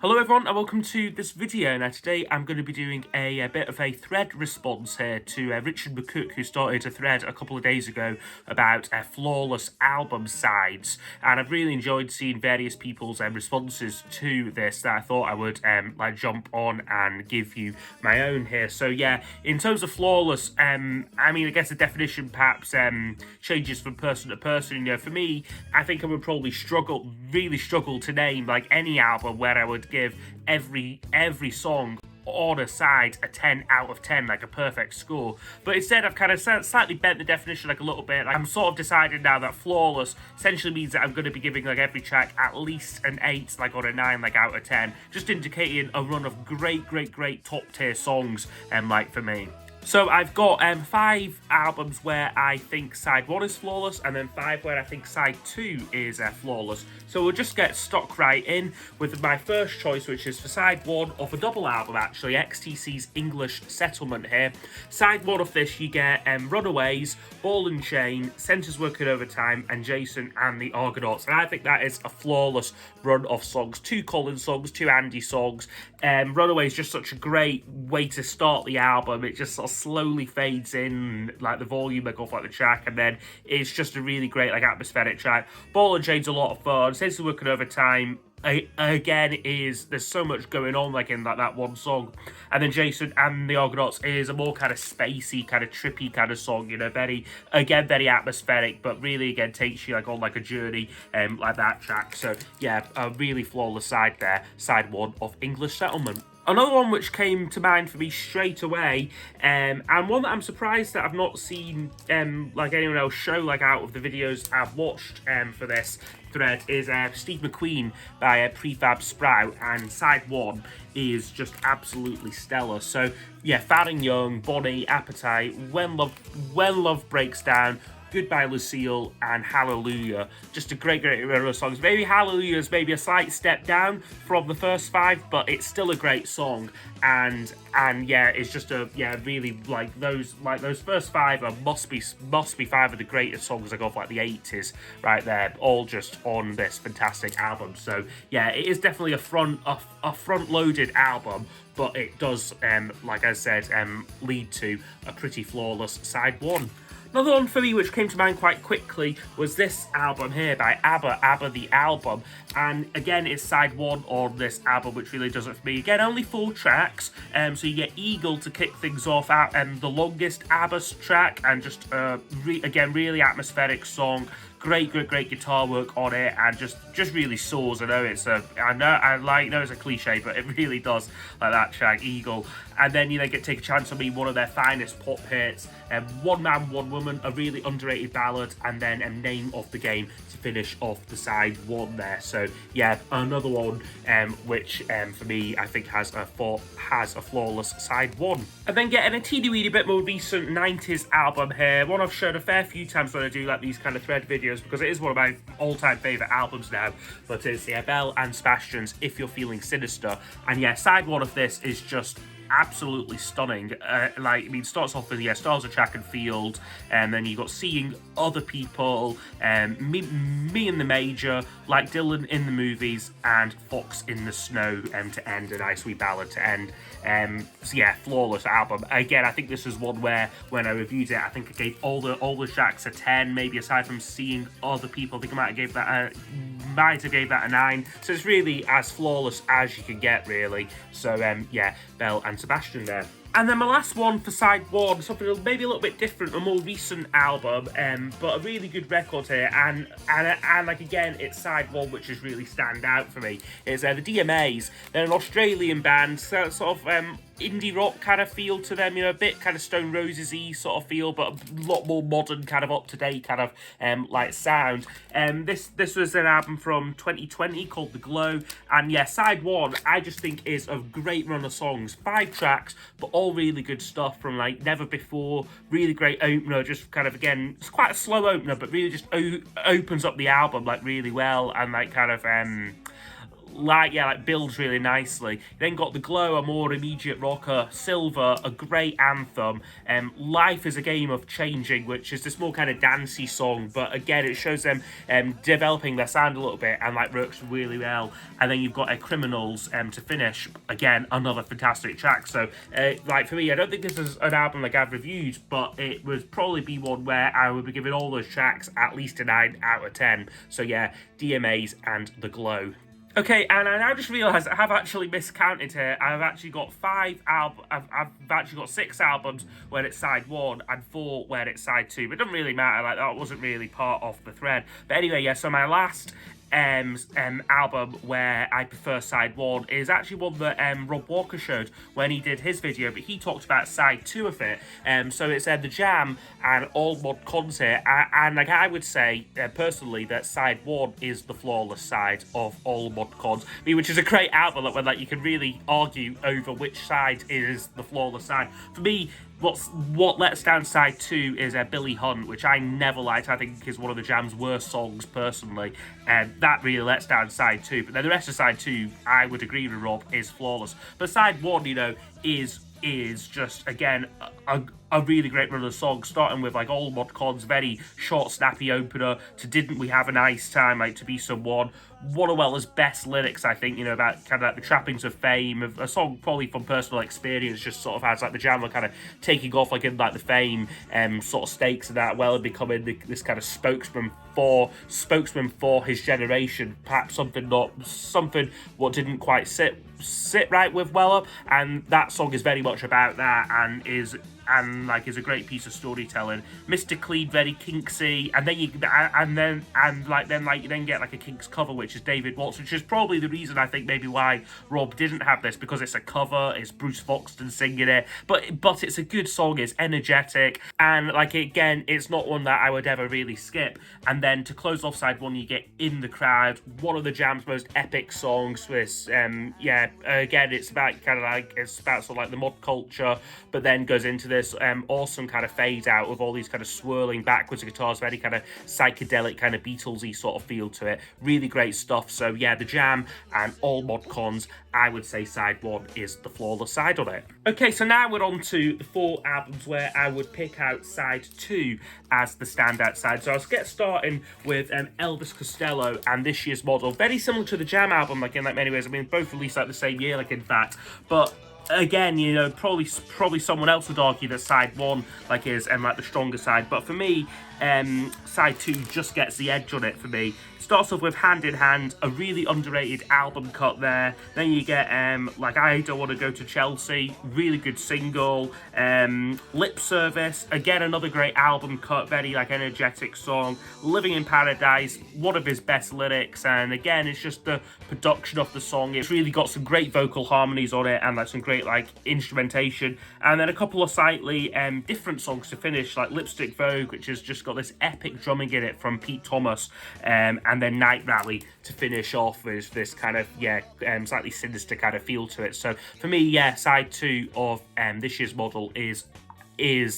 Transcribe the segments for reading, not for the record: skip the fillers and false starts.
Hello everyone and welcome to this video. Now today I'm going to be doing a bit of a thread response here to Richard McCook, who started a thread a couple of days ago about flawless album sides, and I've really enjoyed seeing various people's responses to this that I thought I would jump on and give you my own here. So yeah, in terms of flawless, I mean, I guess the definition perhaps changes from person to person. You know, for me, I think I would probably really struggle to name like any album where I would give every song on a side a 10 out of 10, like a perfect score. But instead I've kind of slightly bent the definition like a little bit. Like, I'm sort of deciding now that flawless essentially means that I'm going to be giving like every track at least an 8, like, or a 9, like, out of 10, just indicating a run of great top tier songs like for me. So I've got 5 albums where I think side 1 is flawless, and then 5 where I think side 2 is flawless. So we'll just get stuck right in with my first choice, which is for side 1 of a double album, actually, XTC's English Settlement here. Side 1 of this, you get Runaways, Ball and Chain, Centres Working Overtime, and Jason and the Argonauts. And I think that is a flawless run of songs. 2 Colin songs, 2 Andy songs. Runaways is just such a great way to start the album. It just sort of slowly fades in, like the volume like off like the track, and then it's just a really great like atmospheric track. Ball and Chain's a lot of fun. Sense of Working Overtime again is there's so much going on like in that one song. And then Jason and the Argonauts is a more kind of spacey, kind of trippy kind of song, you know, very atmospheric, but really again takes you like on like a journey like that track. So yeah, a really flawless side there, side 1 of English Settlement. Another one which came to mind for me straight away, and one that I'm surprised that I've not seen like anyone else show like out of the videos I've watched for this thread, is Steve McQueen by Prefab Sprout, and side 1 is just absolutely stellar. So yeah, Fat and Young, Bonnie, Appetite, When Love Breaks Down, Goodbye Lucille, and Hallelujah. Just a great run of songs. Maybe Hallelujah is maybe a slight step down from the first 5, but it's still a great song. And yeah, it's just really like those first 5 are must be 5 of the greatest songs like of like the 80s right there, all just on this fantastic album. So yeah, it is definitely a front loaded album, but it does like I said lead to a pretty flawless side 1. Another one for me which came to mind quite quickly was this album here by ABBA the Album. And again, it's side 1 on this album, which really does it for me. Again, only 4 tracks, so you get Eagle to kick things off out, the longest ABBA track, and just again, really atmospheric song. Great guitar work on it, and just really soars. I know it's a cliche, but it really does, like that track, Eagle. And then you know, take a chance on me, one of their finest pop hits, One Man, One Woman, a really underrated ballad, and then Name of the Game to finish off the side 1 there. So yeah, another one which for me I think has a flawless side 1. And then getting a teeny weeny bit more recent 90s album here, one I've shown a fair few times when I do like these kind of thread videos, because it is one of my all-time favourite albums now. But it's Belle and Sebastian's If You're Feeling Sinister. And yeah, side 1 of this is just absolutely stunning. Starts off with Stars of Track and Field, and then you got Seeing Other People, me in the Major, Like Dylan in the Movies, and Fox in the Snow to end, a nice wee ballad to end. So yeah, flawless album. Again, I think this is one where when I reviewed it, I think I gave all the tracks a 10, maybe aside from Seeing Other People. I think I might have gave that a 9. So it's really as flawless as you can get, really. So yeah, Belle and Sebastian there. And then my last one for side 1, something maybe a little bit different, a more recent album, but a really good record here. And like again, it's side 1 which is really stand out for me. It's the DMAs. They're an Australian band, so sort of indie rock kind of feel to them, you know, a bit kind of Stone Roses-y sort of feel, but a lot more modern, kind of up-to-date kind of like sound. This was an album from 2020 called The Glow, and yeah, side 1 I just think is a great run of songs. 5 tracks, but all really good stuff from like Never Before, really great opener, just kind of, again, it's quite a slow opener, but really just opens up the album like really well, and like kind of like builds really nicely. You then got The Glow, a more immediate rocker. Silver, a great anthem. Life is a Game of Changing, which is this more kind of dancey song, but again, it shows them developing their sound a little bit and like works really well. And then you've got Criminals to finish. Again, another fantastic track. So like for me, I don't think this is an album like I've reviewed, but it would probably be one where I would be giving all those tracks at least a 9 out of 10. So yeah, DMAs and The Glow. Okay, and I now just realised I have actually miscounted here. I've actually got I've actually got 6 albums where it's side 1 and 4 where it's side 2. But it doesn't really matter. Like that wasn't really part of the thread. But anyway, yeah. So my last album where I prefer side 1 is actually one that Rob Walker showed when he did his video, but he talked about side 2 of it. So it's The Jam and All Mod Cons here, and like I would say personally that side 1 is the flawless side of All Mod Cons, which is a great album when like you can really argue over which side is the flawless side. For me, what lets down side 2 is Billy Hunt, which I never liked. I think is one of the Jam's worst songs personally, and that really lets down side 2. But then the rest of side 2, I would agree with Rob, is flawless. But side 1, you know, is just again a really great run of songs, starting with like All Mod Cons, very short, snappy opener, to Didn't We Have a Nice Time, like To Be Someone. One of Weller's best lyrics, I think, you know, about kind of like the trappings of fame, of a song probably from personal experience, just sort of has like the Jam are kind of taking off like in like the fame sort of stakes and that, Weller becoming this kind of spokesman for his generation, perhaps something what didn't quite sit right with Weller, and that song is very much about that, and is a great piece of storytelling. Mr. Clean, very Kinksy, and then you get like a Kinks cover, which is David Watts, which is probably the reason I think maybe why Rob didn't have this, because it's a cover, it's Bruce Foxton singing it, but it's a good song, it's energetic, and like again, it's not one that I would ever really skip. And then to close off side 1, you get In the Crowd, one of the Jam's most epic songs. With again, it's about sort of like the mod culture, but then goes into this awesome kind of fade out with all these kind of swirling backwards guitars, very kind of psychedelic kind of Beatlesy sort of feel to it. Really great stuff. So yeah, The Jam and All Mod Cons, I would say side 1 is the flawless side of it. Okay, so now we're on to the 4 albums where I would pick out side 2 as the standout side. So I'll get starting with Elvis Costello and This Year's Model. Very similar to the Jam album, like in like many ways. I mean, both released like the same year, like in fact, but again, you know, probably someone else would argue that side 1 like is like the stronger side, but for me, side 2 just gets the edge on it for me. Starts off with Hand in Hand, a really underrated album cut there. Then you get like I Don't Want to Go to Chelsea, really good single. Lip Service, again another great album cut, very like energetic song. Living in Paradise, one of his best lyrics, and again it's just the production of the song. It's really got some great vocal harmonies on it, and like some great like instrumentation. And then a couple of slightly different songs to finish, like Lipstick Vogue, which has just got this epic drumming in it from Pete Thomas, and then Night Rally to finish off with this kind of slightly sinister kind of feel to it. So for me, yeah, side 2 of This Year's Model is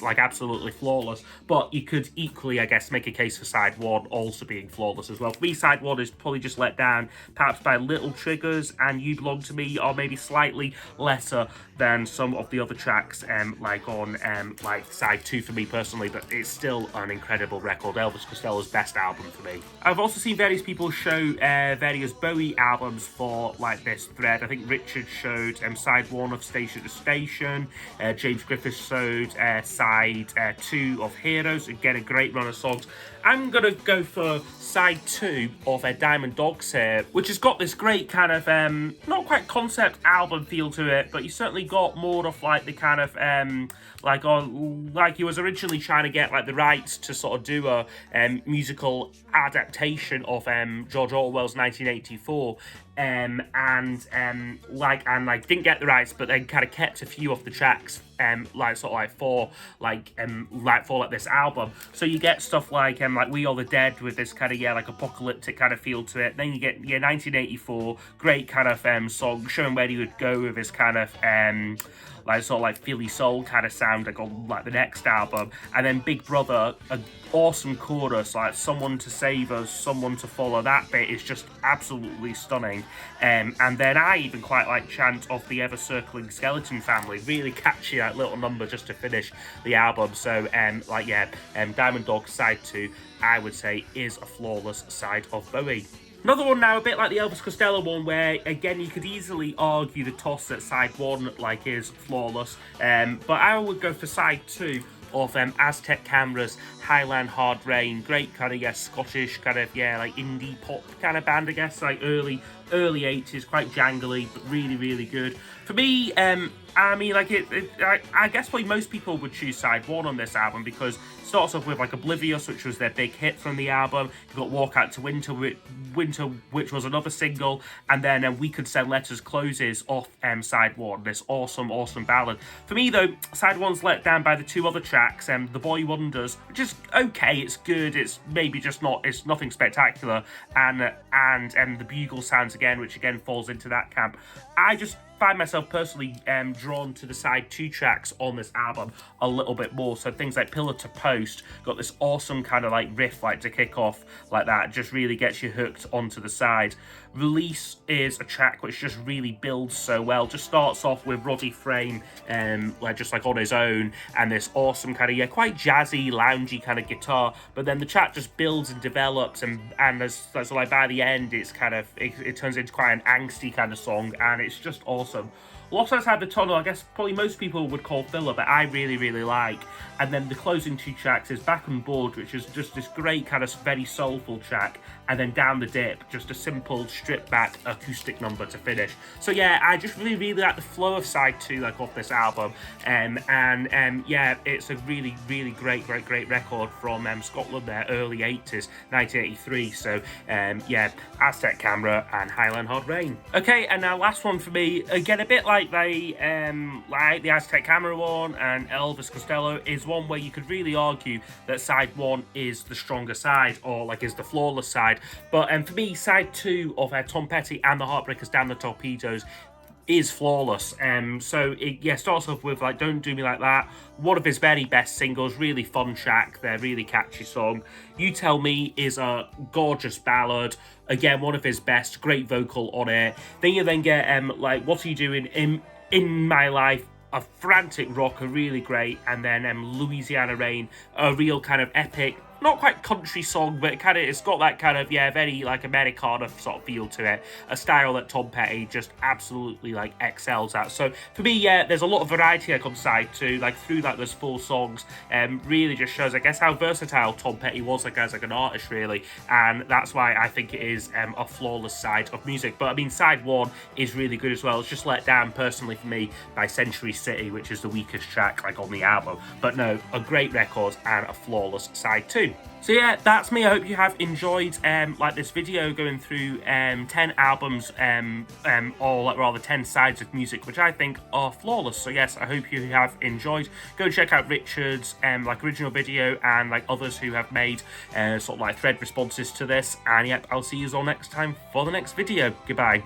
like absolutely flawless, but you could equally, I guess, make a case for side 1 also being flawless as well. For me, side 1 is probably just let down perhaps by Little Triggers and You Belong to Me, or maybe slightly lesser than some of the other tracks like on like side 2 for me personally, but it's still an incredible record. Elvis Costello's best album for me. I've also seen various people show various Bowie albums for like this thread. I think Richard showed side 1 of Station to Station, James Griffiths showed side 2 of Heroes, again a great run of songs. I'm gonna go for side 2 of Diamond Dogs here, which has got this great kind of not quite concept album feel to it, but you certainly got more of like the kind of like he was originally trying to get like the rights to sort of do a musical adaptation of George Orwell's 1984, and didn't get the rights, but then kind of kept a few of the tracks for this album. So you get stuff like We Are the Dead with this kind of like apocalyptic kind of feel to it. Then you get 1984, great kind of song showing where he would go with his kind of like sort of like Philly soul kind of sound like on like the next album. And then Big Brother, an awesome chorus, like someone to save us, someone to follow. That bit is just absolutely stunning. And then I even quite like Chant of the Ever Circling Skeleton Family, really catchy like little number just to finish the album. So Diamond Dog side 2, I would say, is a flawless side of Bowie. Another one now, a bit like the Elvis Costello one, where again you could easily argue the toss that side 1 like is flawless, but I would go for side 2 of Aztec Camera's Highland Hard Rain. Great kind of Scottish kind of like indie pop kind of band, I guess, like early 80s, quite jangly but really good. For me, I mean, like I guess probably most people would choose side 1 on this album, because it starts off with like Oblivious, which was their big hit from the album. You've got Walk Out to Winter, which was another single, and then We Could Send Letters closes off side 1, this awesome ballad. For me though, side 1's let down by the 2 other tracks, The Boy Wonders, which is okay, it's good, it's maybe just not, it's nothing spectacular, and The Bugle Sounds Again, which again falls into that camp. I just find myself personally drawn to the side 2 tracks on this album a little bit more. So things like Pillar to Post got this awesome kind of like riff like to kick off like that, just really gets you hooked onto the side. Release is a track which just really builds so well. Just starts off with Roddy Frame like just like on his own, and this awesome kind of quite jazzy, loungy kind of guitar, but then the track just builds and develops, and so like by the end it's kind of it turns into quite an angsty kind of song, and it's just awesome. Lost Outside the Tunnel, I guess probably most people would call filler, but I really like. And then the closing 2 tracks is Back on Board, which is just this great kind of very soulful track, and then Down the Dip, just a simple stripped back acoustic number to finish. So yeah, I just really like the flow of side 2 like off this album, yeah, it's a really great record from Scotland there, early 80s, 1983. So yeah, Aztec Camera and Highland Hard Rain. Okay, and now last one for me, again a bit like the Aztec Camera one and Elvis Costello, is one where you could really argue that side 1 is the stronger side, or like is the flawless side. But for me, side 2 of Tom Petty and the Heartbreakers Damn the Torpedoes is flawless. So it starts off with like Don't Do Me Like That, one of his very best singles, really fun track there, really catchy song. You Tell Me is a gorgeous ballad, again one of his best, great vocal on it. Then you get like What Are You Doing in My Life, a frantic rocker, really great. And then Louisiana Rain, a real kind of epic, not quite country song, but it's got that kind of very like Americana sort of feel to it, a style that Tom Petty just absolutely like excels at. So for me, there's a lot of variety like on side 2, like through like those 4 songs, really just shows I guess how versatile Tom Petty was like as like an artist really, and that's why I think it is a flawless side of music. But I mean, side 1 is really good as well. It's just let down personally for me by Century City, which is the weakest track like on the album, but no, a great record and a flawless side 2. So yeah, that's me. I hope you have enjoyed like this video going through 10 albums, or like rather 10 sides of music, which I think are flawless. So yes, I hope you have enjoyed. Go check out Richard's like original video and like others who have made sort of like thread responses to this. And yep, I'll see you all next time for the next video. Goodbye.